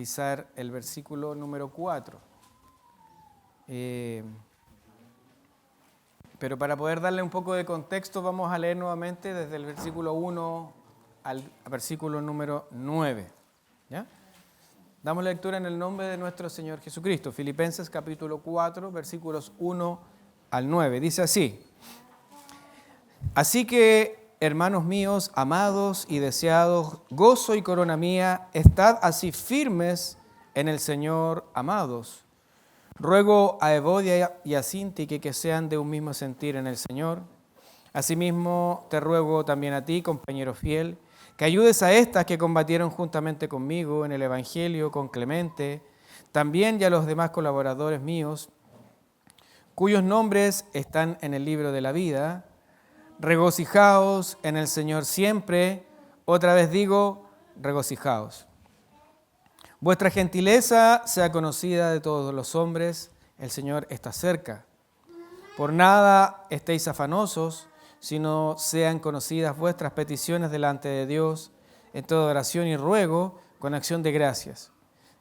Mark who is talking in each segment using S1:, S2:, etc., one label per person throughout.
S1: analizar el versículo número 4. Pero para poder darle un poco de contexto, vamos a leer nuevamente desde el versículo 1 al versículo número 9. ¿Ya? Damos lectura en el nombre de nuestro Señor Jesucristo. Filipenses capítulo 4, versículos 1 al 9. Dice así: Así que, hermanos míos, amados y deseados, gozo y corona mía, estad así firmes en el Señor, amados. Ruego a Evodia y a Síntique que sean de un mismo sentir en el Señor. Asimismo, te ruego también a ti, compañero fiel, que ayudes a estas que combatieron juntamente conmigo en el Evangelio, con Clemente, también y a los demás colaboradores míos, cuyos nombres están en el libro de la vida. Regocijaos en el Señor siempre. Otra vez digo, regocijaos. Vuestra gentileza sea conocida de todos los hombres, el Señor está cerca. Por nada estéis afanosos, sino sean conocidas vuestras peticiones delante de Dios, en toda oración y ruego, con acción de gracias.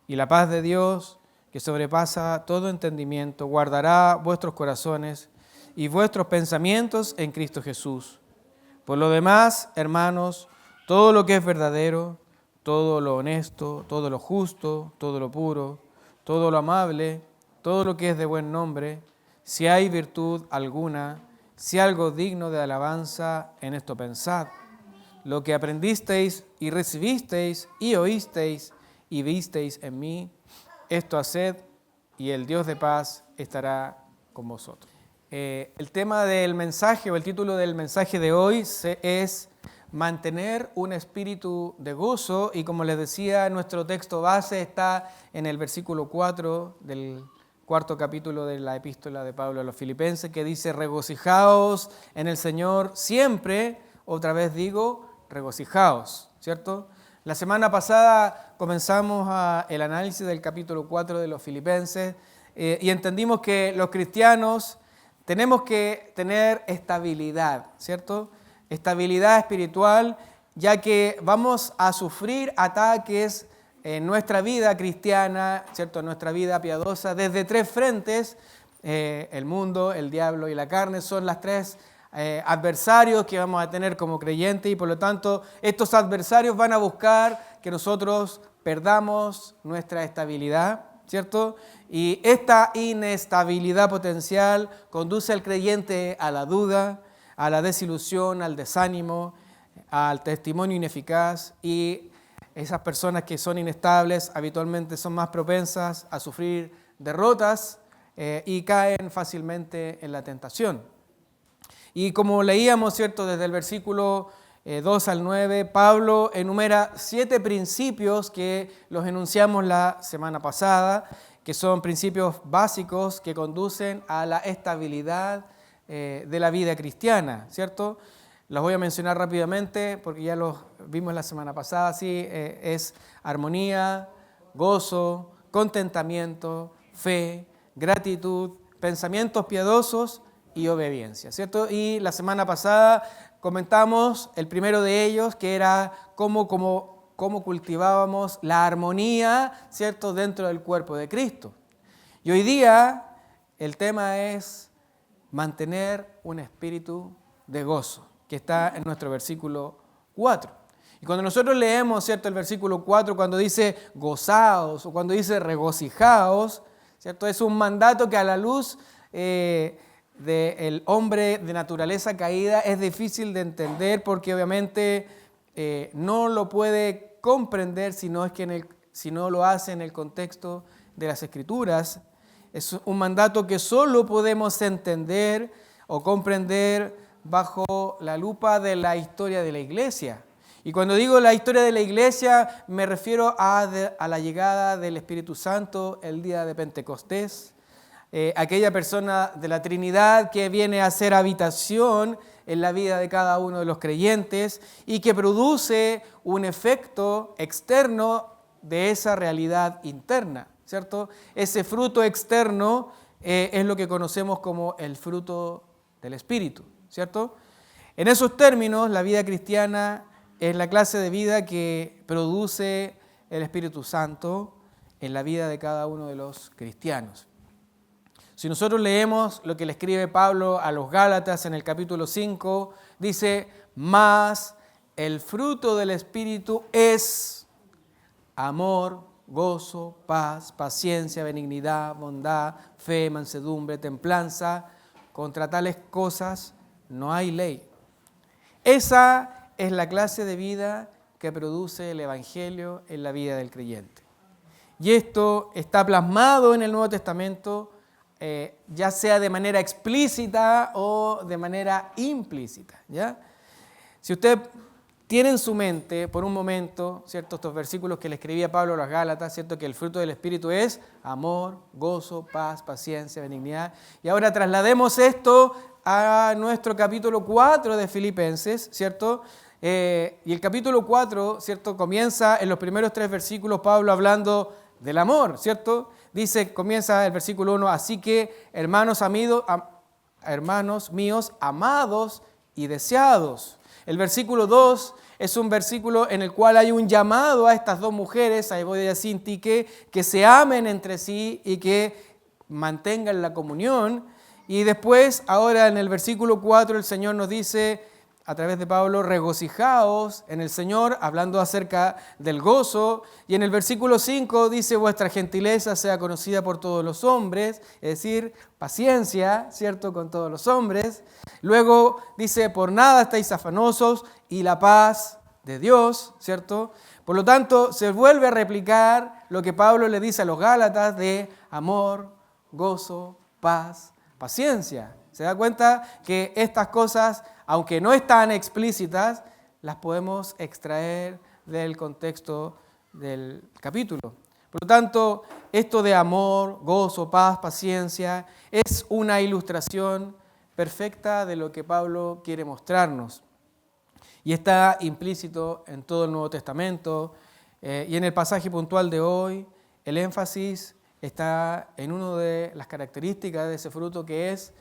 S1: Y la paz de Dios, que sobrepasa todo entendimiento, guardará vuestros corazones y vuestros pensamientos en Cristo Jesús. Por lo demás, hermanos, todo lo que es verdadero, todo lo honesto, todo lo justo, todo lo puro, todo lo amable, todo lo que es de buen nombre, si hay virtud alguna, si algo digno de alabanza, en esto pensad. Lo que aprendisteis y recibisteis y oísteis y visteis en mí, esto haced, y el Dios de paz estará con vosotros. El tema del mensaje o el título del mensaje de hoy es mantener un espíritu de gozo, y como les decía, nuestro texto base está en el versículo 4 del cuarto capítulo de la epístola de Pablo a los Filipenses, que dice: regocijaos en el Señor siempre. Otra vez digo, regocijaos, ¿cierto? La semana pasada comenzamos el análisis del capítulo 4 de los Filipenses y entendimos que los cristianos tenemos que tener estabilidad, ¿cierto? Estabilidad espiritual, ya que vamos a sufrir ataques en nuestra vida cristiana, ¿cierto? En nuestra vida piadosa, desde tres frentes. El mundo, el diablo y la carne son las tres adversarios que vamos a tener como creyentes, y por lo tanto estos adversarios van a buscar que nosotros perdamos nuestra estabilidad, ¿cierto? Y esta inestabilidad potencial conduce al creyente a la duda, a la desilusión, al desánimo, al testimonio ineficaz, y esas personas que son inestables habitualmente son más propensas a sufrir derrotas y caen fácilmente en la tentación. Y como leíamos, ¿cierto?, desde el versículo 2 al 9, Pablo enumera 7 principios que los enunciamos la semana pasada, que son principios básicos que conducen a la estabilidad de la vida cristiana, ¿cierto? Los voy a mencionar rápidamente porque ya los vimos la semana pasada. Sí, es armonía, gozo, contentamiento, fe, gratitud, pensamientos piadosos y obediencia, ¿cierto? Y la semana pasada comentamos el primero de ellos, que era cómo cultivábamos la armonía, ¿cierto?, dentro del cuerpo de Cristo. Y hoy día el tema es mantener un espíritu de gozo, que está en nuestro versículo 4. Y cuando nosotros leemos, ¿cierto?, el versículo 4, cuando dice gozaos o cuando dice regocijaos, ¿cierto?, es un mandato que a la luz del hombre de naturaleza caída es difícil de entender, porque obviamente no lo puede comprender si no lo hace en el contexto de las Escrituras. Es un mandato que solo podemos entender o comprender bajo la lupa de la historia de la iglesia. Y cuando digo la historia de la iglesia, me refiero a la llegada del Espíritu Santo el día de Pentecostés, aquella persona de la Trinidad que viene a hacer habitación en la vida de cada uno de los creyentes y que produce un efecto externo de esa realidad interna, ¿cierto? Ese fruto externo es lo que conocemos como el fruto del Espíritu, ¿cierto? En esos términos, la vida cristiana es la clase de vida que produce el Espíritu Santo, en la vida de cada uno de los cristianos. Si nosotros leemos lo que le escribe Pablo a los Gálatas en el capítulo 5, dice, mas el fruto del Espíritu es amor, gozo, paz, paciencia, benignidad, bondad, fe, mansedumbre, templanza. Contra tales cosas no hay ley. Esa es la clase de vida que produce el Evangelio en la vida del creyente. Y esto está plasmado en el Nuevo Testamento, ya sea de manera explícita o de manera implícita, ¿ya? Si usted tiene en su mente por un momento, ¿cierto?, estos versículos que le escribía Pablo a los Gálatas, ¿cierto?, que el fruto del Espíritu es amor, gozo, paz, paciencia, benignidad. Y ahora traslademos esto a nuestro capítulo 4 de Filipenses, ¿cierto? Y el capítulo 4, ¿cierto?, comienza en los primeros 3 versículos Pablo hablando del amor, ¿cierto? Dice, comienza el versículo 1, así que hermanos míos, amados y deseados. El versículo 2 es un versículo en el cual hay un llamado a estas dos mujeres, a Evodia y a Sintique, que se amen entre sí y que mantengan la comunión. Y después, ahora en el versículo 4, el Señor nos dice, a través de Pablo, regocijaos en el Señor, hablando acerca del gozo. Y en el versículo 5 dice, vuestra gentileza sea conocida por todos los hombres, es decir, paciencia, ¿cierto?, con todos los hombres. Luego dice, por nada estáis afanosos y la paz de Dios, ¿cierto? Por lo tanto, se vuelve a replicar lo que Pablo le dice a los Gálatas de amor, gozo, paz, paciencia. ¿Se da cuenta que estas cosas, aunque no están explícitas, las podemos extraer del contexto del capítulo? Por lo tanto, esto de amor, gozo, paz, paciencia, es una ilustración perfecta de lo que Pablo quiere mostrarnos. Y está implícito en todo el Nuevo Testamento. Y en el pasaje puntual de hoy, el énfasis está en una de las características de ese fruto, que es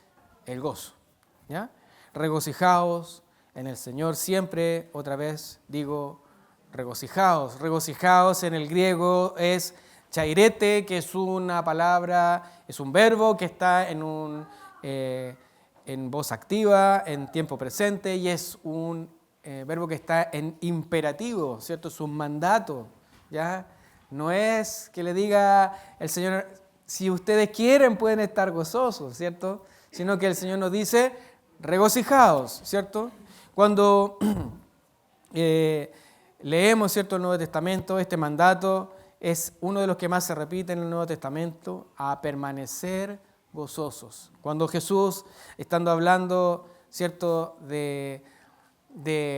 S1: el gozo, ¿ya? Regocijaos en el Señor siempre, otra vez digo, regocijaos. Regocijaos en el griego es chairete, que es una palabra, es un verbo que está en voz activa, en tiempo presente, y es un verbo que está en imperativo, ¿cierto? Es un mandato, ¿ya? No es que le diga el Señor, si ustedes quieren pueden estar gozosos, ¿cierto? Sino que el Señor nos dice, regocijaos, ¿cierto? Cuando leemos, ¿cierto?, el Nuevo Testamento, este mandato es uno de los que más se repite en el Nuevo Testamento, a permanecer gozosos. Cuando Jesús, estando hablando, ¿cierto?, de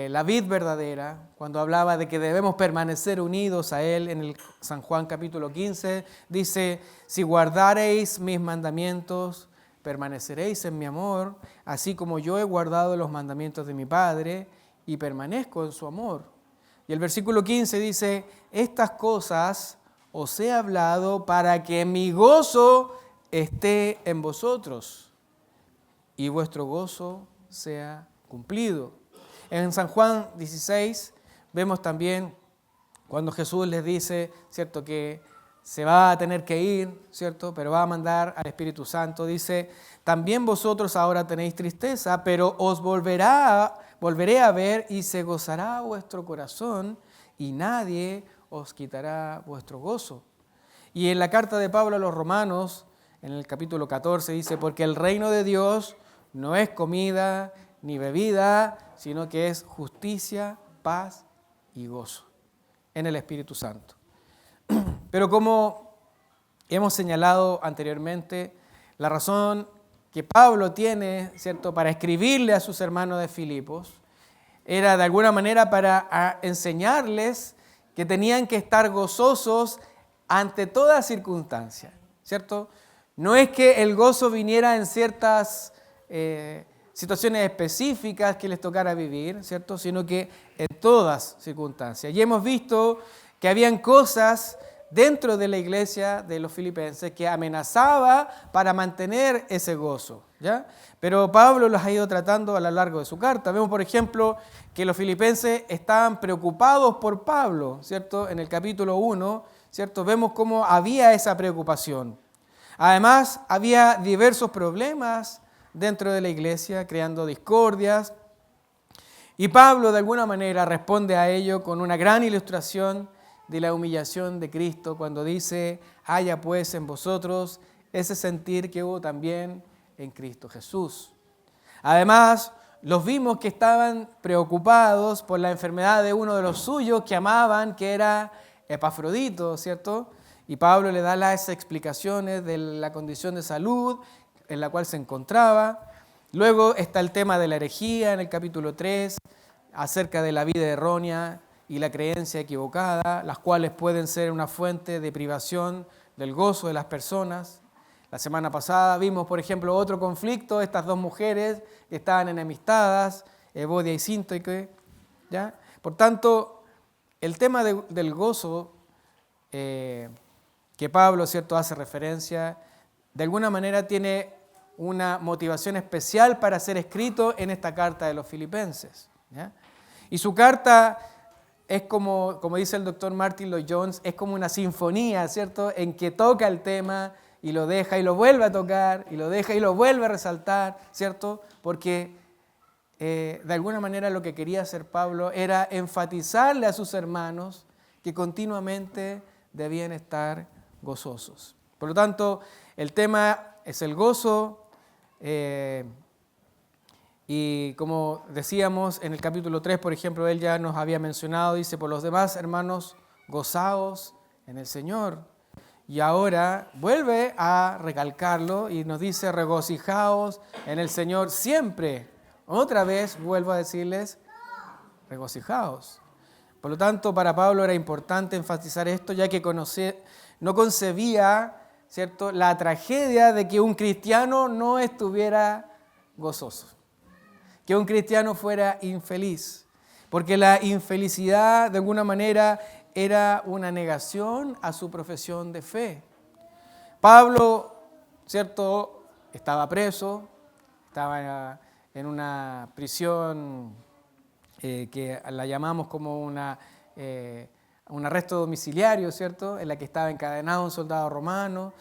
S1: la vid verdadera, cuando hablaba de que debemos permanecer unidos a Él, en el San Juan capítulo 15, dice, si guardareis mis mandamientos, permaneceréis en mi amor, así como yo he guardado los mandamientos de mi Padre y permanezco en su amor. Y el versículo 15 dice, estas cosas os he hablado para que mi gozo esté en vosotros y vuestro gozo sea cumplido. En San Juan 16 vemos también cuando Jesús les dice, ¿cierto?, que se va a tener que ir, ¿cierto?, pero va a mandar al Espíritu Santo. Dice, también vosotros ahora tenéis tristeza, pero os volveré a ver y se gozará vuestro corazón y nadie os quitará vuestro gozo. Y en la carta de Pablo a los Romanos, en el capítulo 14, dice, porque el reino de Dios no es comida ni bebida, sino que es justicia, paz y gozo en el Espíritu Santo. Pero como hemos señalado anteriormente, la razón que Pablo tiene, ¿cierto?, para escribirle a sus hermanos de Filipos era de alguna manera para enseñarles que tenían que estar gozosos ante toda circunstancia, ¿cierto? No es que el gozo viniera en ciertas situaciones específicas que les tocara vivir, ¿cierto?, sino que en todas circunstancias. Y hemos visto que habían cosas dentro de la iglesia de los filipenses que amenazaba para mantener ese gozo, ¿ya? Pero Pablo los ha ido tratando a lo largo de su carta. Vemos, por ejemplo, que los filipenses estaban preocupados por Pablo, ¿cierto? En el capítulo 1, ¿cierto? Vemos cómo había esa preocupación. Además, había diversos problemas dentro de la iglesia, creando discordias. Y Pablo, de alguna manera, responde a ello con una gran ilustración de la humillación de Cristo, cuando dice: haya pues en vosotros ese sentir que hubo también en Cristo Jesús. Además, los vimos que estaban preocupados por la enfermedad de uno de los suyos que amaban, que era Epafrodito, ¿cierto? Y Pablo le da las explicaciones de la condición de salud en la cual se encontraba. Luego está el tema de la herejía en el capítulo 3, acerca de la vida errónea y la creencia equivocada, las cuales pueden ser una fuente de privación del gozo de las personas. La semana pasada vimos, por ejemplo, otro conflicto, estas dos mujeres que estaban enemistadas, Evodia y Síntique, ¿ya? Por tanto, el tema del gozo que Pablo, ¿cierto?, hace referencia, de alguna manera tiene una motivación especial para ser escrito en esta carta de los Filipenses, ¿ya? Y su carta es como dice el doctor Martin Lloyd-Jones, es como una sinfonía, ¿cierto?, en que toca el tema y lo deja y lo vuelve a tocar, y lo deja y lo vuelve a resaltar, ¿cierto? Porque de alguna manera lo que quería hacer Pablo era enfatizarle a sus hermanos que continuamente debían estar gozosos. Por lo tanto, el tema es el gozo, y como decíamos en el capítulo 3, por ejemplo, él ya nos había mencionado, dice: por los demás, hermanos, gozaos en el Señor. Y ahora vuelve a recalcarlo y nos dice: regocijaos en el Señor siempre. Otra vez vuelvo a decirles: regocijaos. Por lo tanto, para Pablo era importante enfatizar esto, ya que no concebía, ¿cierto?, la tragedia de que un cristiano no estuviera gozoso, que un cristiano fuera infeliz, porque la infelicidad de alguna manera era una negación a su profesión de fe. Pablo, ¿cierto?, estaba preso, estaba en una prisión que la llamamos como un arresto domiciliario, ¿cierto?, en la que estaba encadenado un soldado romano,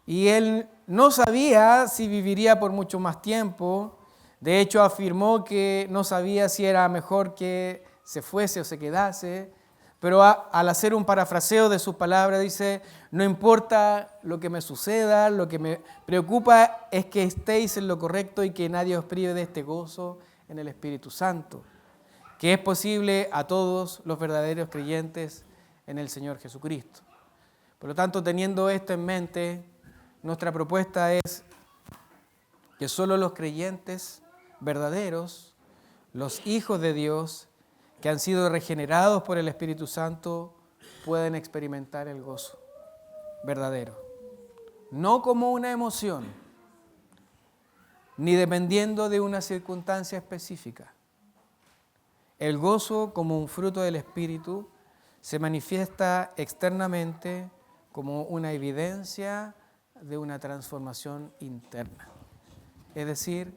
S1: y él no sabía si viviría por mucho más tiempo. De hecho, afirmó que no sabía si era mejor que se fuese o se quedase, pero al hacer un parafraseo de sus palabras dice: no importa lo que me suceda, lo que me preocupa es que estéis en lo correcto y que nadie os prive de este gozo en el Espíritu Santo, que es posible a todos los verdaderos creyentes en el Señor Jesucristo. Por lo tanto, teniendo esto en mente, nuestra propuesta es que solo los creyentes verdaderos, los hijos de Dios, que han sido regenerados por el Espíritu Santo, pueden experimentar el gozo verdadero. No como una emoción, ni dependiendo de una circunstancia específica. El gozo, como un fruto del Espíritu, se manifiesta externamente como una evidencia de una transformación interna. Es decir,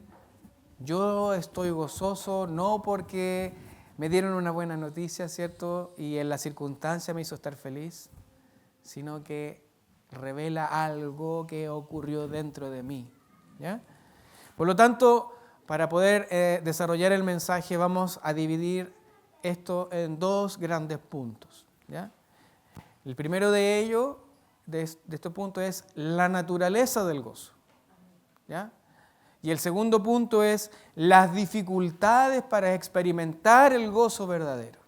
S1: yo estoy gozoso no porque me dieron una buena noticia, ¿cierto?, y en la circunstancia me hizo estar feliz, sino que revela algo que ocurrió dentro de mí, ¿ya? Por lo tanto, para poder desarrollar el mensaje, vamos a dividir esto en dos grandes puntos, ¿ya? El primero de ellos, de este punto, es la naturaleza del gozo, ¿ya? Y el segundo punto es las dificultades para experimentar el gozo verdadero.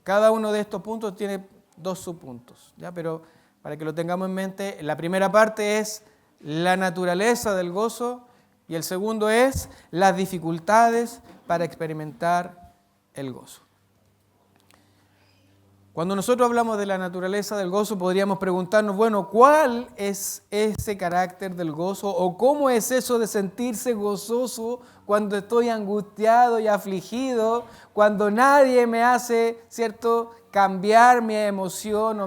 S1: Cada uno de estos puntos tiene dos subpuntos, ¿ya? Pero para que lo tengamos en mente, la primera parte es la naturaleza del gozo y el segundo es las dificultades para experimentar el gozo. Cuando nosotros hablamos de la naturaleza del gozo, podríamos preguntarnos, bueno, ¿cuál es ese carácter del gozo? ¿O cómo es eso de sentirse gozoso cuando estoy angustiado y afligido, cuando nadie me hace, ¿cierto?, cambiar mi emoción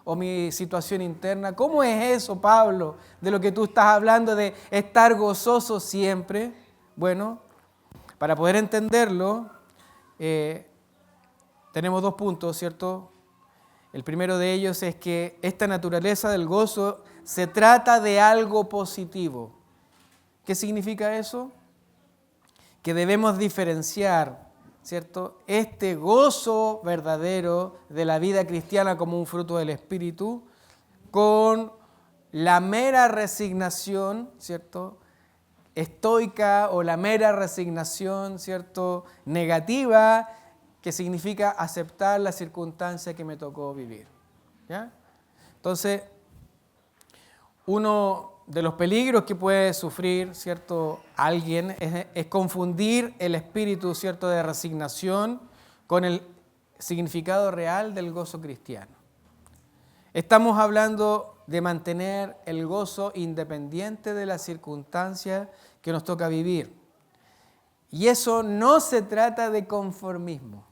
S1: o mi situación interna? ¿Cómo es eso, Pablo, de lo que tú estás hablando de estar gozoso siempre? Bueno, para poder entenderlo, tenemos dos puntos, ¿cierto? El primero de ellos es que esta naturaleza del gozo se trata de algo positivo. ¿Qué significa eso? Que debemos diferenciar, ¿cierto?, este gozo verdadero de la vida cristiana como un fruto del Espíritu con la mera resignación, ¿cierto?, estoica, o la mera resignación, ¿cierto?, negativa, que significa aceptar la circunstancia que me tocó vivir. ¿Ya? Entonces, uno de los peligros que puede sufrir, ¿cierto?, alguien es confundir el espíritu, ¿cierto?, de resignación con el significado real del gozo cristiano. Estamos hablando de mantener el gozo independiente de las circunstancias que nos toca vivir. Y eso no se trata de conformismo,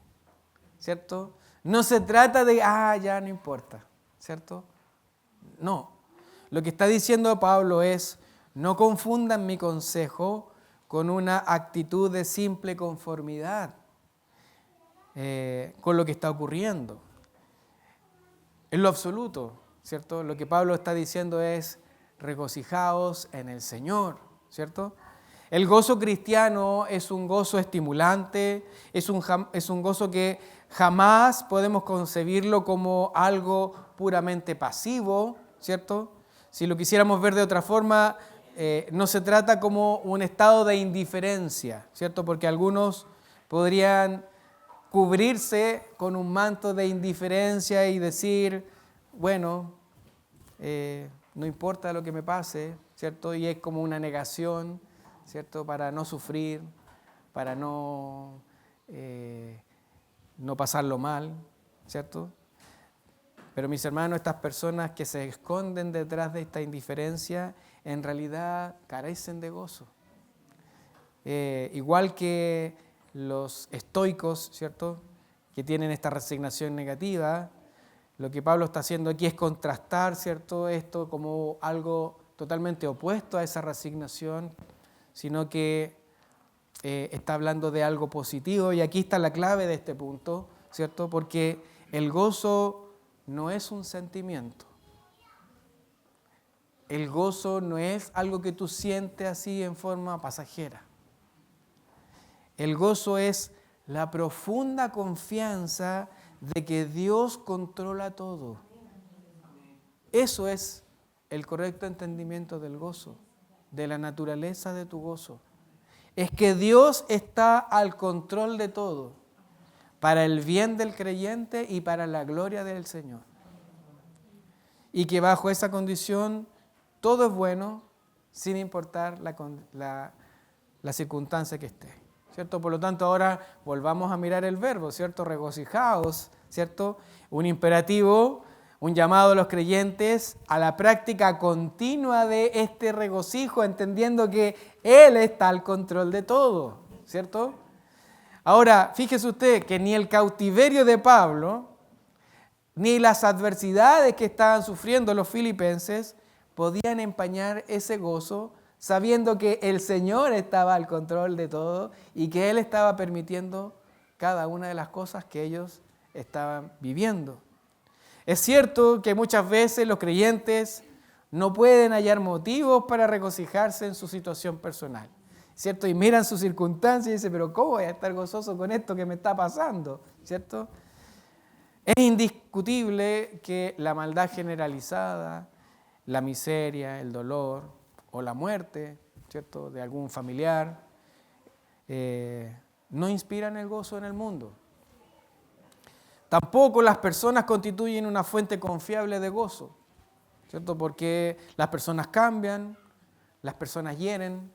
S1: ¿cierto? No se trata de, ya no importa, ¿cierto? No. Lo que está diciendo Pablo es, no confundan mi consejo con una actitud de simple conformidad con lo que está ocurriendo. En lo absoluto, ¿cierto? Lo que Pablo está diciendo es, regocijaos en el Señor, ¿cierto? El gozo cristiano es un gozo estimulante, es un gozo que jamás podemos concebirlo como algo puramente pasivo, ¿cierto? Si lo quisiéramos ver de otra forma, no se trata como un estado de indiferencia, ¿cierto? Porque algunos podrían cubrirse con un manto de indiferencia y decir, bueno, no importa lo que me pase, ¿cierto? Y es como una negación, ¿cierto?, para no sufrir, para no pasarlo mal, ¿cierto? Pero mis hermanos, estas personas que se esconden detrás de esta indiferencia, en realidad carecen de gozo. Igual que los estoicos, ¿cierto?, que tienen esta resignación negativa, lo que Pablo está haciendo aquí es contrastar, ¿cierto?, esto como algo totalmente opuesto a esa resignación, sino que está hablando de algo positivo, y aquí está la clave de este punto, ¿cierto?, porque el gozo no es un sentimiento. El gozo no es algo que tú sientes así en forma pasajera. El gozo es la profunda confianza de que Dios controla todo. Eso es el correcto entendimiento del gozo, de la naturaleza de tu gozo. Es que Dios está al control de todo, para el bien del creyente y para la gloria del Señor. Y que bajo esa condición todo es bueno, sin importar la circunstancia que esté, ¿cierto? Por lo tanto, ahora volvamos a mirar el verbo, ¿cierto? Regocijaos, ¿cierto? Un imperativo, un llamado a los creyentes a la práctica continua de este regocijo, entendiendo que Él está al control de todo, ¿cierto? Ahora, fíjese usted que ni el cautiverio de Pablo, ni las adversidades que estaban sufriendo los filipenses podían empañar ese gozo, sabiendo que el Señor estaba al control de todo y que Él estaba permitiendo cada una de las cosas que ellos estaban viviendo. Es cierto que muchas veces los creyentes no pueden hallar motivos para regocijarse en su situación personal, ¿cierto? Y miran sus circunstancias y dicen, pero ¿cómo voy a estar gozoso con esto que me está pasando? ¿Cierto? Es indiscutible que la maldad generalizada, la miseria, el dolor o la muerte, ¿cierto?, de algún familiar, no inspiran el gozo en el mundo. Tampoco las personas constituyen una fuente confiable de gozo, ¿cierto? Porque las personas cambian, las personas hieren,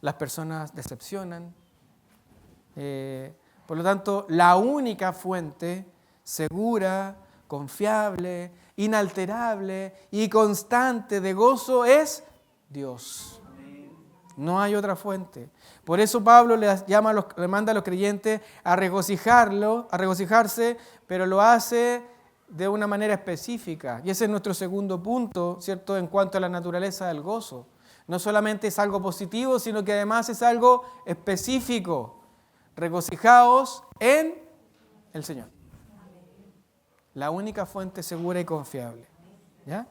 S1: las personas decepcionan. Por lo tanto, la única fuente segura, confiable, inalterable y constante de gozo es Dios. No hay otra fuente. Por eso Pablo le manda a los creyentes a regocijarse, pero lo hace de una manera específica. Y ese es nuestro segundo punto, ¿cierto?, en cuanto a la naturaleza del gozo. No solamente es algo positivo, sino que además es algo específico. Regocijaos en el Señor. la única fuente segura y confiable. ¿Ya?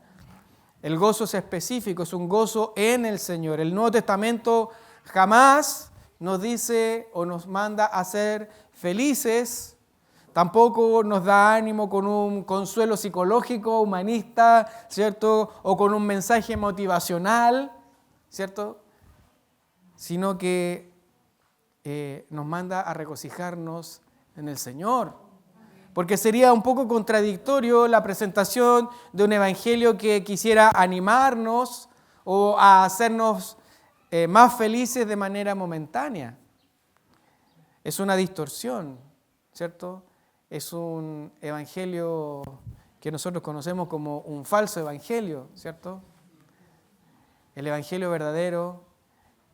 S1: El gozo es específico, es un gozo en el Señor. El Nuevo Testamento jamás nos dice o nos manda a ser felices, tampoco nos da ánimo con un consuelo psicológico, humanista, ¿cierto? O con un mensaje motivacional, ¿cierto? Sino que nos manda a regocijarnos en el Señor. Porque sería un poco contradictorio la presentación de un evangelio que quisiera animarnos o a hacernos más felices de manera momentánea. Es una distorsión, ¿cierto? Es un evangelio que nosotros conocemos como un falso evangelio, ¿cierto? El evangelio verdadero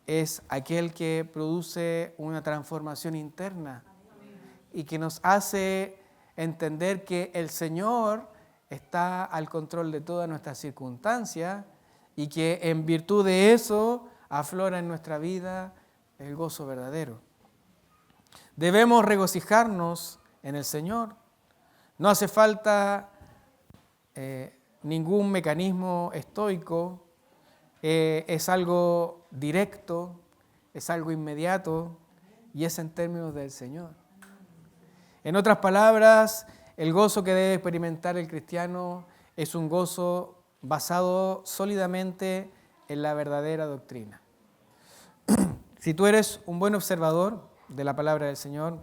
S1: es aquel que produce una transformación interna y que nos hace entender que el Señor está al control de todas nuestras circunstancias y que en virtud de eso aflora en nuestra vida el gozo verdadero. Debemos regocijarnos en el Señor. No hace falta ningún mecanismo estoico, es algo directo, es algo inmediato y es en términos del Señor. En otras palabras, el gozo que debe experimentar el cristiano es un gozo basado sólidamente en la verdadera doctrina. Si tú eres un buen observador de la palabra del Señor,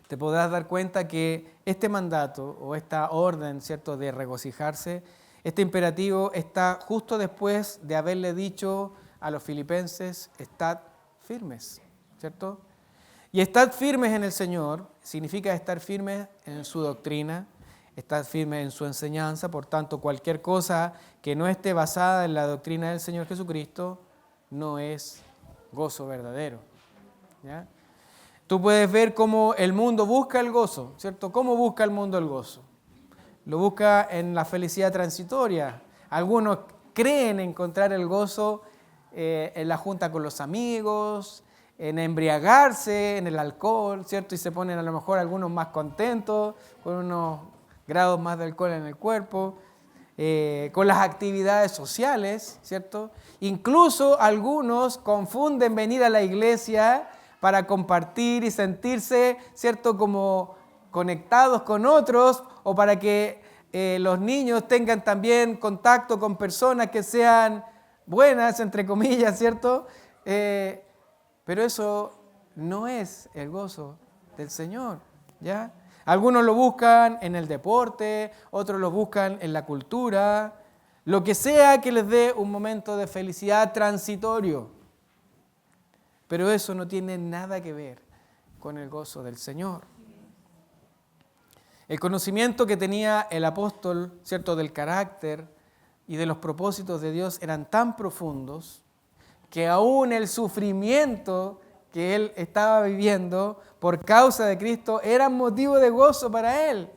S1: te podrás dar cuenta que este mandato o esta orden, ¿cierto?, de regocijarse, este imperativo está justo después de haberle dicho a los filipenses, estad firmes, ¿cierto? Y estar firmes en el Señor significa estar firmes en su doctrina, estar firmes en su enseñanza. Por tanto, cualquier cosa que no esté basada en la doctrina del Señor Jesucristo no es gozo verdadero. ¿Ya? Tú puedes ver cómo el mundo busca el gozo, ¿cierto? ¿Cómo busca el mundo el gozo? Lo busca en la felicidad transitoria. Algunos creen encontrar el gozo en la junta con los amigos, en embriagarse, en el alcohol, ¿cierto? Y se ponen a lo mejor algunos más contentos, con unos grados más de alcohol en el cuerpo, con las actividades sociales, ¿cierto? Incluso algunos confunden venir a la iglesia para compartir y sentirse, ¿cierto?, como conectados con otros, o para que los niños tengan también contacto con personas que sean buenas, entre comillas, ¿cierto? Pero eso no es el gozo del Señor, ¿ya? Algunos lo buscan en el deporte, otros lo buscan en la cultura, lo que sea que les dé un momento de felicidad transitorio. Pero eso no tiene nada que ver con el gozo del Señor. El conocimiento que tenía el apóstol, ¿cierto?, del carácter y de los propósitos de Dios eran tan profundos que aún el sufrimiento que él estaba viviendo por causa de Cristo era motivo de gozo para él.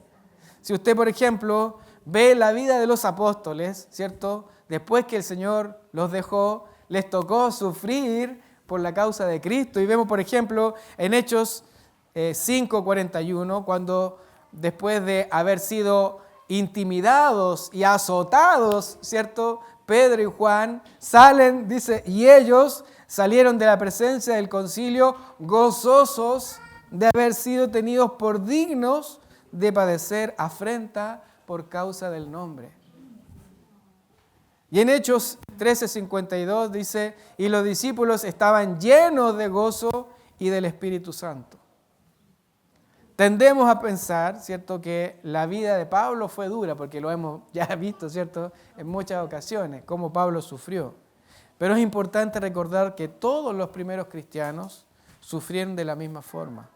S1: Si usted, por ejemplo, ve la vida de los apóstoles, ¿cierto?, después que el Señor los dejó, les tocó sufrir por la causa de Cristo. Y vemos, por ejemplo, en Hechos 5:41, cuando después de haber sido intimidados y azotados, ¿cierto?, Pedro y Juan salen, dice, y ellos salieron de la presencia del concilio gozosos de haber sido tenidos por dignos de padecer afrenta por causa del nombre. Y en Hechos 13:52 dice, y los discípulos estaban llenos de gozo y del Espíritu Santo. Tendemos a pensar, ¿cierto?, que la vida de Pablo fue dura, porque lo hemos ya visto, ¿cierto?, en muchas ocasiones, cómo Pablo sufrió. Pero es importante recordar que todos los primeros cristianos sufrieron de la misma forma.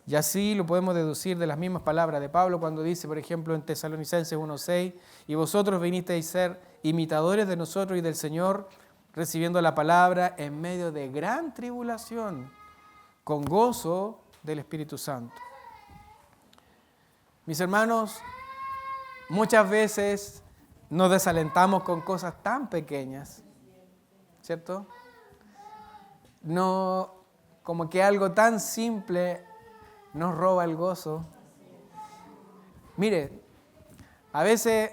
S1: Y así lo podemos deducir de las mismas palabras de Pablo cuando dice, por ejemplo, en Tesalonicenses 1:6, y vosotros vinisteis a ser imitadores de nosotros y del Señor, recibiendo la palabra en medio de gran tribulación, con gozo del Espíritu Santo. Mis hermanos, muchas veces nos desalentamos con cosas tan pequeñas, ¿cierto? No, como que algo tan simple nos roba el gozo. Mire, a veces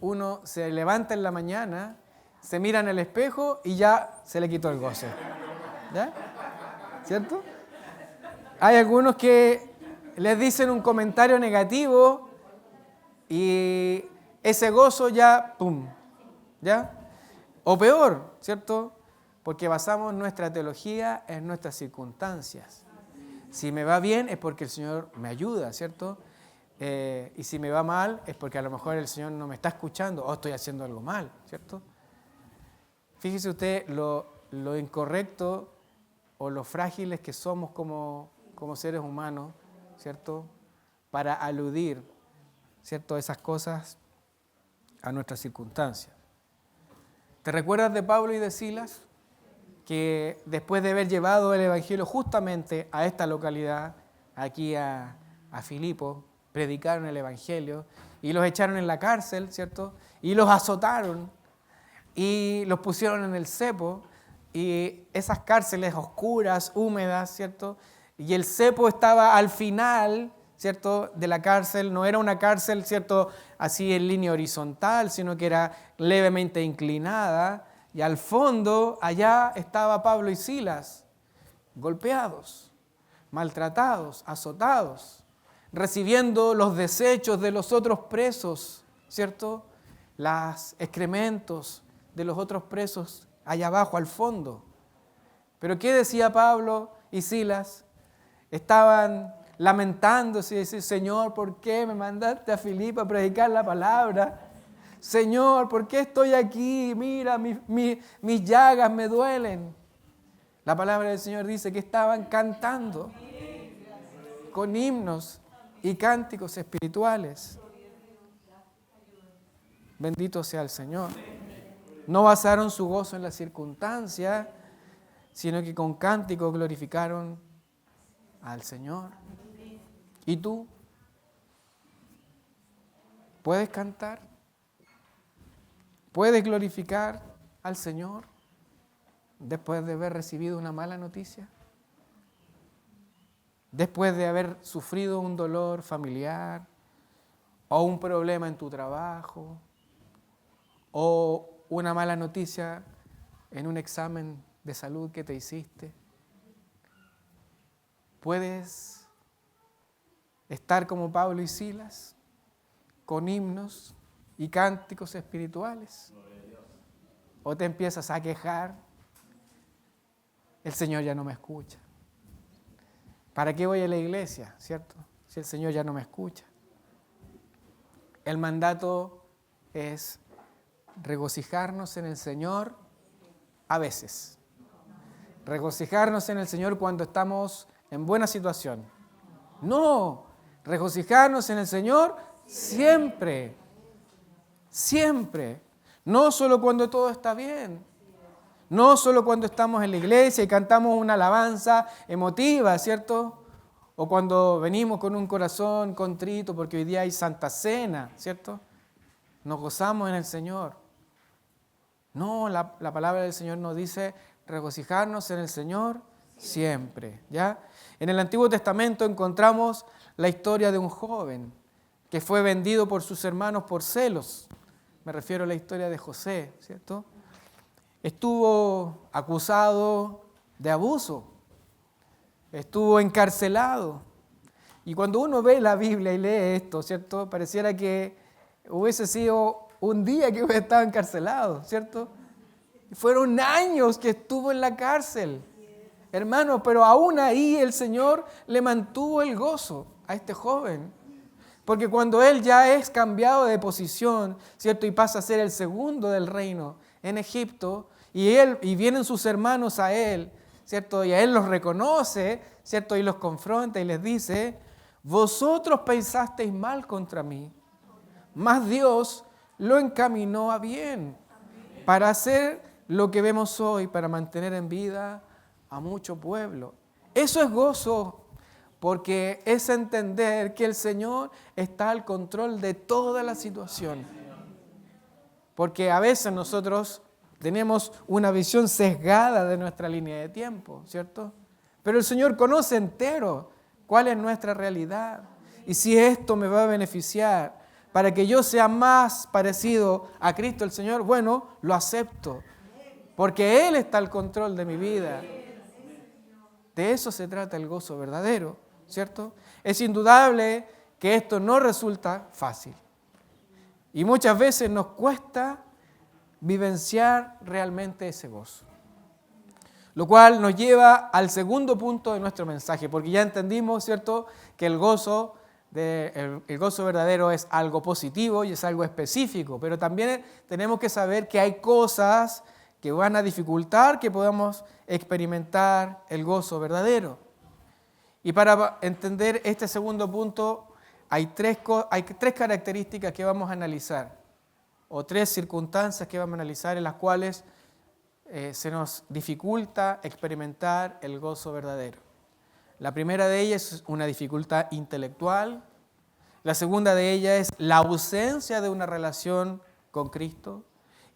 S1: uno se levanta en la mañana, se mira en el espejo y ya se le quitó el goce. ¿Ya? ¿Cierto? Hay algunos que les dicen un comentario negativo y ese gozo ya, ¡pum! ¿Ya? O peor, ¿cierto? Porque basamos nuestra teología en nuestras circunstancias. Si me va bien es porque el Señor me ayuda, ¿cierto? Y si me va mal es porque a lo mejor el Señor no me está escuchando o estoy haciendo algo mal, ¿cierto? Fíjese usted lo incorrecto o lo frágiles que somos como seres humanos, ¿cierto? Para aludir, ¿cierto?, esas cosas a nuestras circunstancias. ¿Te recuerdas de Pablo y de Silas? Que después de haber llevado el Evangelio justamente a esta localidad, aquí a Filipo, predicaron el Evangelio y los echaron en la cárcel, ¿cierto? Y los azotaron y los pusieron en el cepo y esas cárceles oscuras, húmedas, ¿cierto? Y el cepo estaba al final, ¿cierto?, de la cárcel. No era una cárcel, ¿cierto?, así en línea horizontal, sino que era levemente inclinada. Y al fondo, allá estaba Pablo y Silas, golpeados, maltratados, azotados, recibiendo los desechos de los otros presos, ¿cierto? Los excrementos de los otros presos allá abajo, al fondo. Pero ¿qué decía Pablo y Silas? Estaban lamentándose y decían: Señor, ¿por qué me mandaste a Filipo a predicar la palabra? Señor, ¿por qué estoy aquí? Mira, mis llagas me duelen. La palabra del Señor dice que estaban cantando con himnos y cánticos espirituales. Bendito sea el Señor. No basaron su gozo en la circunstancia, sino que con cánticos glorificaron al Señor. ¿Y tú? ¿Puedes cantar? ¿Puedes glorificar al Señor después de haber recibido una mala noticia? Después de haber sufrido un dolor familiar o un problema en tu trabajo o una mala noticia en un examen de salud que te hiciste. ¿Puedes estar como Pablo y Silas con himnos y cánticos espirituales? ¿O te empiezas a quejar? El Señor ya no me escucha. ¿Para qué voy a la iglesia, cierto? Si el Señor ya no me escucha. El mandato es regocijarnos en el Señor a veces. Regocijarnos en el Señor cuando estamos en buena situación. No, regocijarnos en el Señor siempre. Siempre. No solo cuando todo está bien. No solo cuando estamos en la iglesia y cantamos una alabanza emotiva, ¿cierto? O cuando venimos con un corazón contrito porque hoy día hay Santa Cena, ¿cierto? Nos gozamos en el Señor. No, la palabra del Señor nos dice regocijarnos en el Señor siempre, ¿ya? En el Antiguo Testamento encontramos la historia de un joven que fue vendido por sus hermanos por celos. Me refiero a la historia de José, ¿cierto? Estuvo acusado de abuso, estuvo encarcelado. Y cuando uno ve la Biblia y lee esto, ¿cierto?, pareciera que hubiese sido un día que hubiera estado encarcelado, ¿cierto? Fueron años que estuvo en la cárcel, hermano, pero aún ahí el Señor le mantuvo el gozo a este joven. Porque cuando él ya es cambiado de posición, ¿cierto?, y pasa a ser el segundo del reino en Egipto, y vienen sus hermanos a él, ¿cierto?, y a él los reconoce, ¿cierto?, y los confronta y les dice: vosotros pensasteis mal contra mí, mas Dios lo encaminó a bien para hacer lo que vemos hoy, para mantener en vida a mucho pueblo. Eso es gozo, porque es entender que el Señor está al control de toda la situación. Porque a veces nosotros tenemos una visión sesgada de nuestra línea de tiempo, ¿cierto? Pero el Señor conoce entero cuál es nuestra realidad. y si esto me va a beneficiar para que yo sea más parecido a Cristo el Señor, bueno, lo acepto, porque Él está al control de mi vida. De eso se trata el gozo verdadero, ¿cierto? Es indudable que esto no resulta fácil. Y muchas veces nos cuesta vivenciar realmente ese gozo. Lo cual nos lleva al segundo punto de nuestro mensaje, porque ya entendimos, ¿cierto?, que el gozo verdadero es algo positivo y es algo específico, pero también tenemos que saber que hay cosas que van a dificultar que podamos experimentar el gozo verdadero. Y para entender este segundo punto, hay tres características que vamos a analizar, o tres circunstancias que vamos a analizar en las cuales se nos dificulta experimentar el gozo verdadero. La primera de ellas es una dificultad intelectual, la segunda de ellas es la ausencia de una relación con Cristo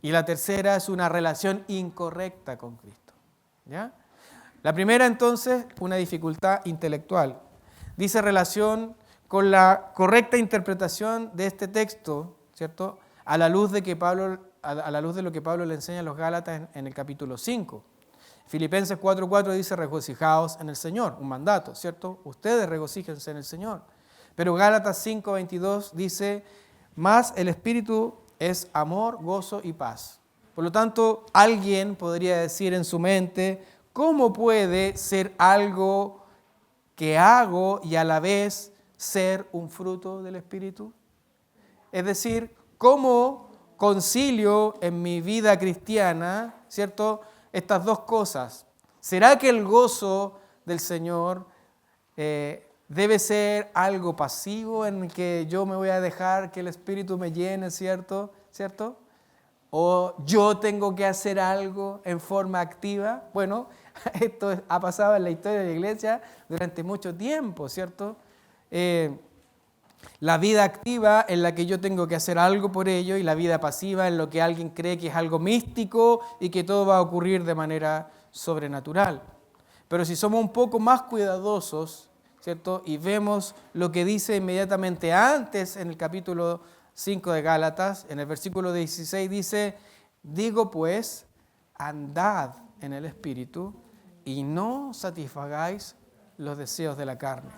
S1: y la tercera es una relación incorrecta con Cristo. ¿Ya? La primera entonces, una dificultad intelectual. Dice relación con la correcta interpretación de este texto, ¿cierto?, a la luz de lo que Pablo le enseña a los Gálatas en el capítulo 5. Filipenses 4:4 dice, regocijaos en el Señor, un mandato, ¿cierto? Ustedes regocíjense en el Señor. Pero Gálatas 5:22 dice, más el Espíritu es amor, gozo y paz. Por lo tanto, alguien podría decir en su mente, ¿cómo puede ser algo que hago y a la vez ser un fruto del Espíritu? Es decir, ¿cómo concilio en mi vida cristiana, ¿cierto?, estas dos cosas? ¿Será que el gozo del Señor debe ser algo pasivo en que yo me voy a dejar que el Espíritu me llene, ¿cierto? ¿O yo tengo que hacer algo en forma activa? Bueno, esto ha pasado en la historia de la iglesia durante mucho tiempo, ¿cierto? La vida activa en la que yo tengo que hacer algo por ello y la vida pasiva en lo que alguien cree que es algo místico y que todo va a ocurrir de manera sobrenatural. Pero si somos un poco más cuidadosos, ¿cierto?, y vemos lo que dice inmediatamente antes en el capítulo 5 de Gálatas, en el versículo 16 dice, digo pues, andad en el Espíritu y no satisfagáis los deseos de la carne.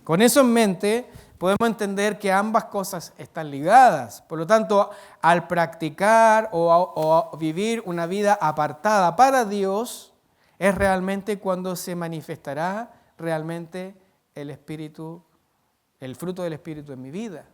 S1: Con eso en mente, podemos entender que ambas cosas están ligadas. Por lo tanto, al practicar o vivir una vida apartada para Dios, es realmente cuando se manifestará realmente el Espíritu, el fruto del Espíritu en mi vida.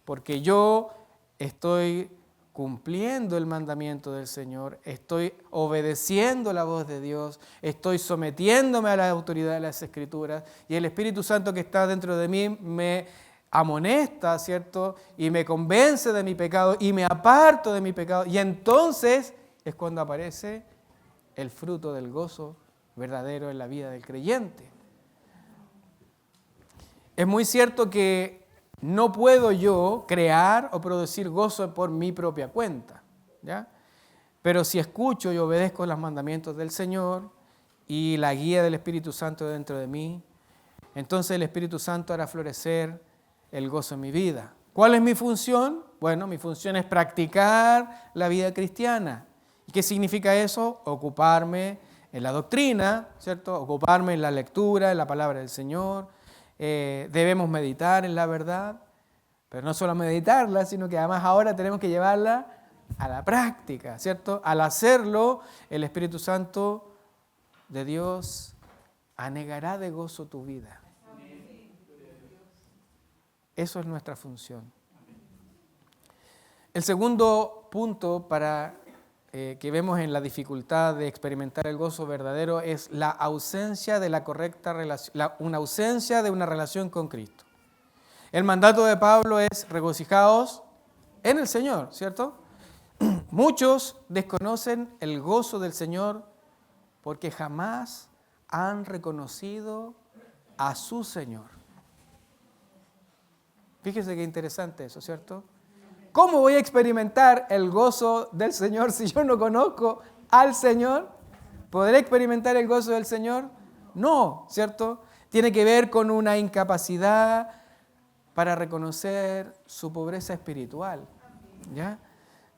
S1: Porque yo estoy cumpliendo el mandamiento del Señor, estoy obedeciendo la voz de Dios, estoy sometiéndome a la autoridad de las Escrituras y el Espíritu Santo que está dentro de mí me amonesta, ¿cierto? Y me convence de mi pecado y me aparto de mi pecado y entonces es cuando aparece el fruto del gozo verdadero en la vida del creyente. Es muy cierto que no puedo yo crear o producir gozo por mi propia cuenta, ¿ya? Pero si escucho y obedezco los mandamientos del Señor y la guía del Espíritu Santo dentro de mí, entonces el Espíritu Santo hará florecer el gozo en mi vida. ¿Cuál es mi función? Bueno, mi función es practicar la vida cristiana. ¿Y qué significa eso? Ocuparme en la doctrina, ¿cierto? Ocuparme en la lectura, en la palabra del Señor. Debemos meditar en la verdad, pero no solo meditarla, sino que además ahora tenemos que llevarla a la práctica, ¿cierto? Al hacerlo, el Espíritu Santo de Dios anegará de gozo tu vida. Eso es nuestra función. El segundo punto que vemos en la dificultad de experimentar el gozo verdadero es la ausencia de la correcta relación, una ausencia de una relación con Cristo. El mandato de Pablo es regocijaos en el Señor, ¿cierto? Muchos desconocen el gozo del Señor porque jamás han reconocido a su Señor. Fíjese qué interesante eso, ¿cierto? ¿Cómo voy a experimentar el gozo del Señor si yo no conozco al Señor? ¿Podré experimentar el gozo del Señor? No, ¿cierto? Tiene que ver con una incapacidad para reconocer su pobreza espiritual, ¿ya?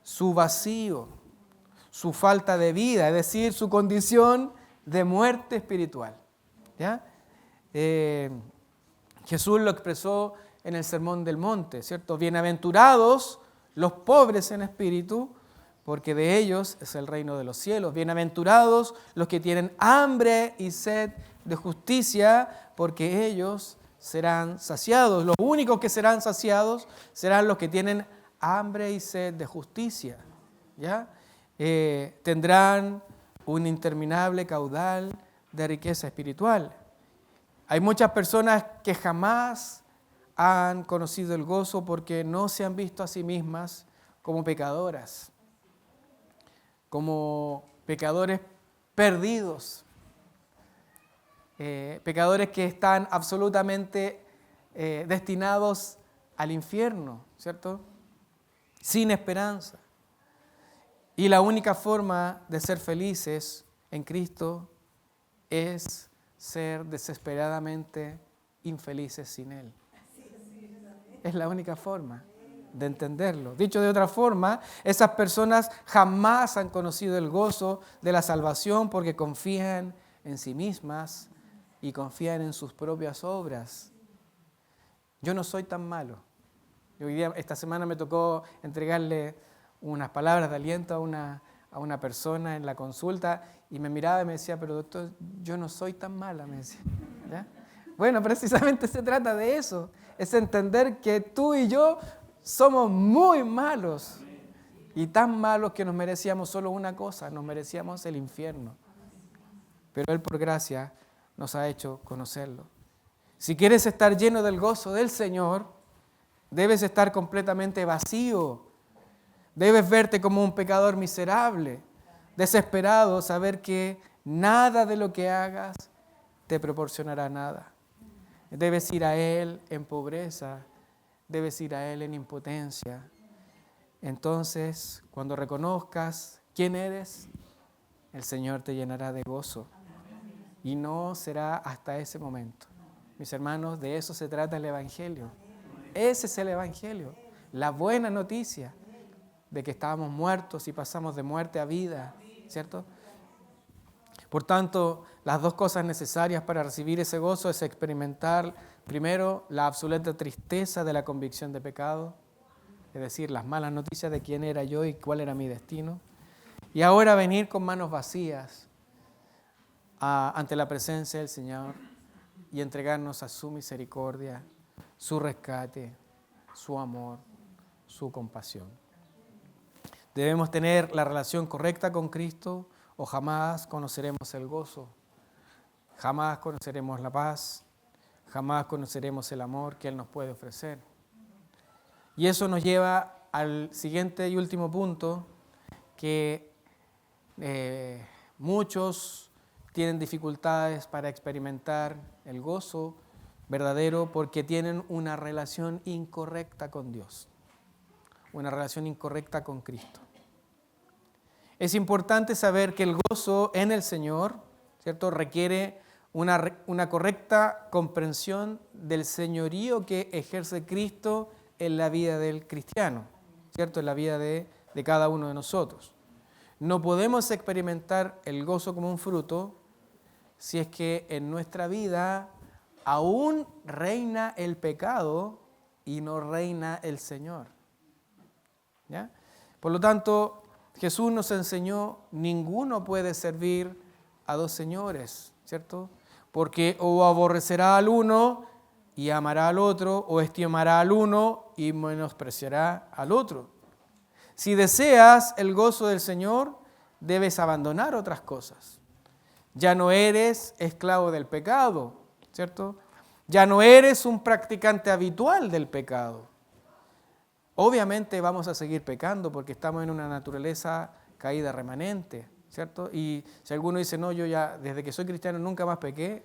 S1: Su vacío, su falta de vida, es decir, su condición de muerte espiritual, ¿ya? Jesús lo expresó en el Sermón del Monte, ¿cierto? Bienaventurados los pobres en espíritu, porque de ellos es el reino de los cielos. Bienaventurados los que tienen hambre y sed de justicia, porque ellos serán saciados. Los únicos que serán saciados serán los que tienen hambre y sed de justicia, ¿ya? Tendrán un interminable caudal de riqueza espiritual. Hay muchas personas que jamás han conocido el gozo porque no se han visto a sí mismas como pecadoras, como pecadores perdidos, pecadores que están absolutamente destinados al infierno, ¿cierto? Sin esperanza. Y la única forma de ser felices en Cristo es ser desesperadamente infelices sin Él. Es la única forma de entenderlo. Dicho de otra forma, esas personas jamás han conocido el gozo de la salvación porque confían en sí mismas y confían en sus propias obras. Yo no soy tan malo. Esta semana me tocó entregarle unas palabras de aliento a una persona en la consulta y me miraba y me decía, pero doctor, yo no soy tan mala, me decía. ¿Ya? Bueno, precisamente se trata de eso, es entender que tú y yo somos muy malos y tan malos que nos merecíamos solo una cosa, nos merecíamos el infierno. Pero Él por gracia nos ha hecho conocerlo. Si quieres estar lleno del gozo del Señor, debes estar completamente vacío. Debes verte como un pecador miserable, desesperado, saber que nada de lo que hagas te proporcionará nada. Debes ir a Él en pobreza, debes ir a Él en impotencia. Entonces, cuando reconozcas quién eres, el Señor te llenará de gozo. Y no será hasta ese momento. Mis hermanos, de eso se trata el Evangelio. Ese es el Evangelio, la buena noticia de que estábamos muertos y pasamos de muerte a vida, ¿cierto? Por tanto, las dos cosas necesarias para recibir ese gozo es experimentar, primero, la absoluta tristeza de la convicción de pecado, es decir, las malas noticias de quién era yo y cuál era mi destino, y ahora venir con manos vacías ante la presencia del Señor y entregarnos a su misericordia, su rescate, su amor, su compasión. Debemos tener la relación correcta con Cristo o jamás conoceremos el gozo, jamás conoceremos la paz, jamás conoceremos el amor que Él nos puede ofrecer. Y eso nos lleva al siguiente y último punto, que muchos tienen dificultades para experimentar el gozo verdadero porque tienen una relación incorrecta con Dios, una relación incorrecta con Cristo. Es importante saber que el gozo en el Señor, ¿cierto?, requiere una correcta comprensión del señorío que ejerce Cristo en la vida del cristiano, ¿cierto?, en la vida de cada uno de nosotros. No podemos experimentar el gozo como un fruto si es que en nuestra vida aún reina el pecado y no reina el Señor. ¿Ya? Por lo tanto, Jesús nos enseñó, ninguno puede servir a dos señores, ¿cierto? Porque o aborrecerá al uno y amará al otro, o estimará al uno y menospreciará al otro. Si deseas el gozo del Señor, debes abandonar otras cosas. Ya no eres esclavo del pecado, ¿cierto? Ya no eres un practicante habitual del pecado. Obviamente vamos a seguir pecando porque estamos en una naturaleza caída remanente, ¿cierto? Y si alguno dice, no, yo ya desde que soy cristiano nunca más pequé,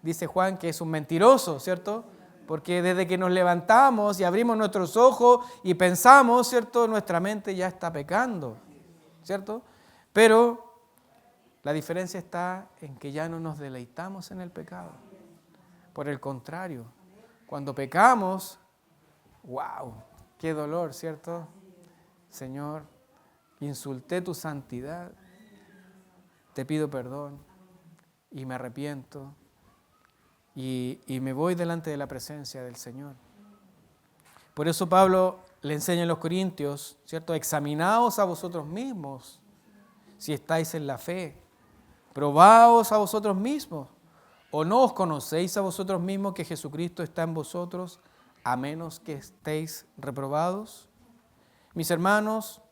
S1: dice Juan que es un mentiroso, ¿cierto? Porque desde que nos levantamos y abrimos nuestros ojos y pensamos, ¿cierto?, nuestra mente ya está pecando, ¿cierto? Pero la diferencia está en que ya no nos deleitamos en el pecado. Por el contrario, cuando pecamos, ¡Wow! ¡Qué dolor!, ¿cierto? Señor, insulté tu santidad, te pido perdón y me arrepiento y me voy delante de la presencia del Señor. Por eso Pablo le enseña a los corintios, ¿cierto? Examinaos a vosotros mismos si estáis en la fe. Probaos a vosotros mismos. ¿O no os conocéis a vosotros mismos que Jesucristo está en vosotros, a menos que estéis reprobados? Mis hermanos,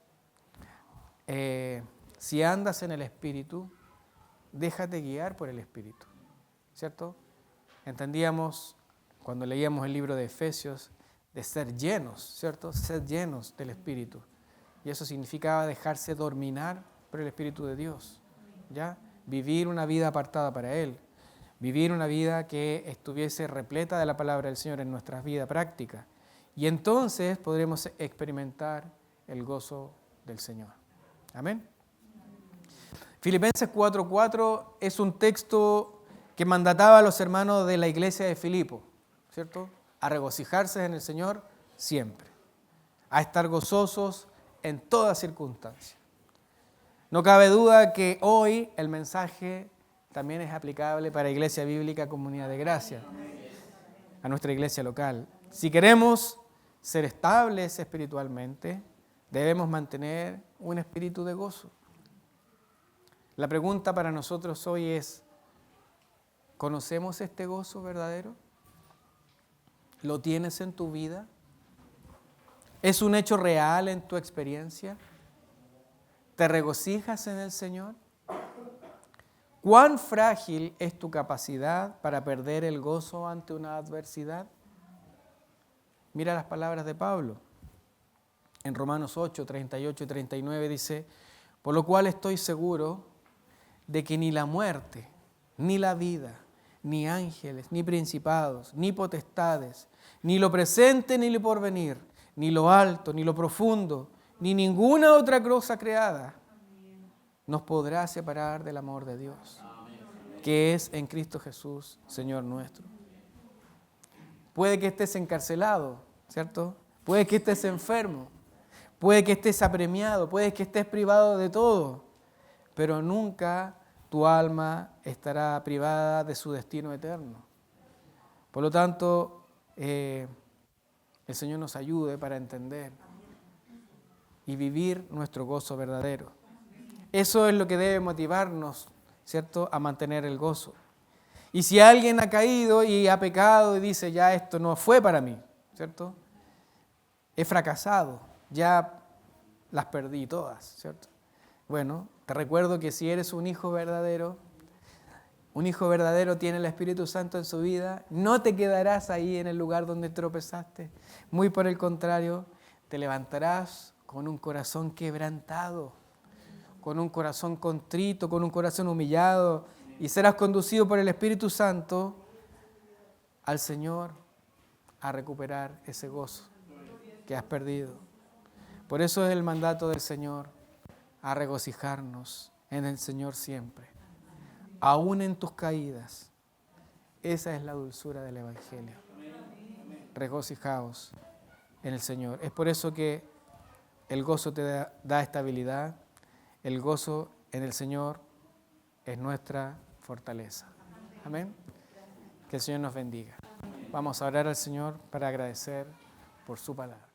S1: si andas en el Espíritu, déjate guiar por el Espíritu, ¿cierto? Entendíamos cuando leíamos el libro de Efesios de ser llenos, ¿cierto? Ser llenos del Espíritu. Y eso significaba dejarse dominar por el Espíritu de Dios, ¿ya? Vivir una vida apartada para Él. Vivir una vida que estuviese repleta de la palabra del Señor en nuestras vidas prácticas. Y entonces podremos experimentar el gozo del Señor. Amén. Filipenses 4:4 es un texto que mandataba a los hermanos de la iglesia de Filipo, ¿cierto? A regocijarse en el Señor siempre, a estar gozosos en toda circunstancia. No cabe duda que hoy el mensaje también es aplicable para Iglesia Bíblica Comunidad de Gracia, a nuestra iglesia local. Si queremos ser estables espiritualmente, debemos mantener un espíritu de gozo. La pregunta para nosotros hoy es, ¿conocemos este gozo verdadero? ¿Lo tienes en tu vida? ¿Es un hecho real en tu experiencia? ¿Te regocijas en el Señor? ¿Cuán frágil es tu capacidad para perder el gozo ante una adversidad? Mira las palabras de Pablo. En Romanos 8, 38 y 39 dice, por lo cual estoy seguro de que ni la muerte, ni la vida, ni ángeles, ni principados, ni potestades, ni lo presente, ni lo porvenir, ni lo alto, ni lo profundo, ni ninguna otra cosa creada nos podrá separar del amor de Dios, que es en Cristo Jesús, Señor nuestro. Puede que estés encarcelado, ¿cierto? Puede que estés enfermo, puede que estés apremiado, puede que estés privado de todo, pero nunca tu alma estará privada de su destino eterno. Por lo tanto, el Señor nos ayude para entender y vivir nuestro gozo verdadero. Eso es lo que debe motivarnos, ¿cierto?, a mantener el gozo. Y si alguien ha caído y ha pecado y dice, ya esto no fue para mí, ¿cierto? He fracasado, ya las perdí todas, ¿cierto? Bueno, te recuerdo que si eres un hijo verdadero tiene el Espíritu Santo en su vida, no te quedarás ahí en el lugar donde tropezaste. Muy por el contrario, te levantarás con un corazón quebrantado, con un corazón contrito, con un corazón humillado, y serás conducido por el Espíritu Santo al Señor a recuperar ese gozo que has perdido. Por eso es el mandato del Señor, a regocijarnos en el Señor siempre, aún en tus caídas. Esa es la dulzura del Evangelio. Regocijaos en el Señor. Es por eso que el gozo te da estabilidad. El gozo en el Señor es nuestra fortaleza. Amén. Que el Señor nos bendiga. Vamos a orar al Señor para agradecer por su palabra.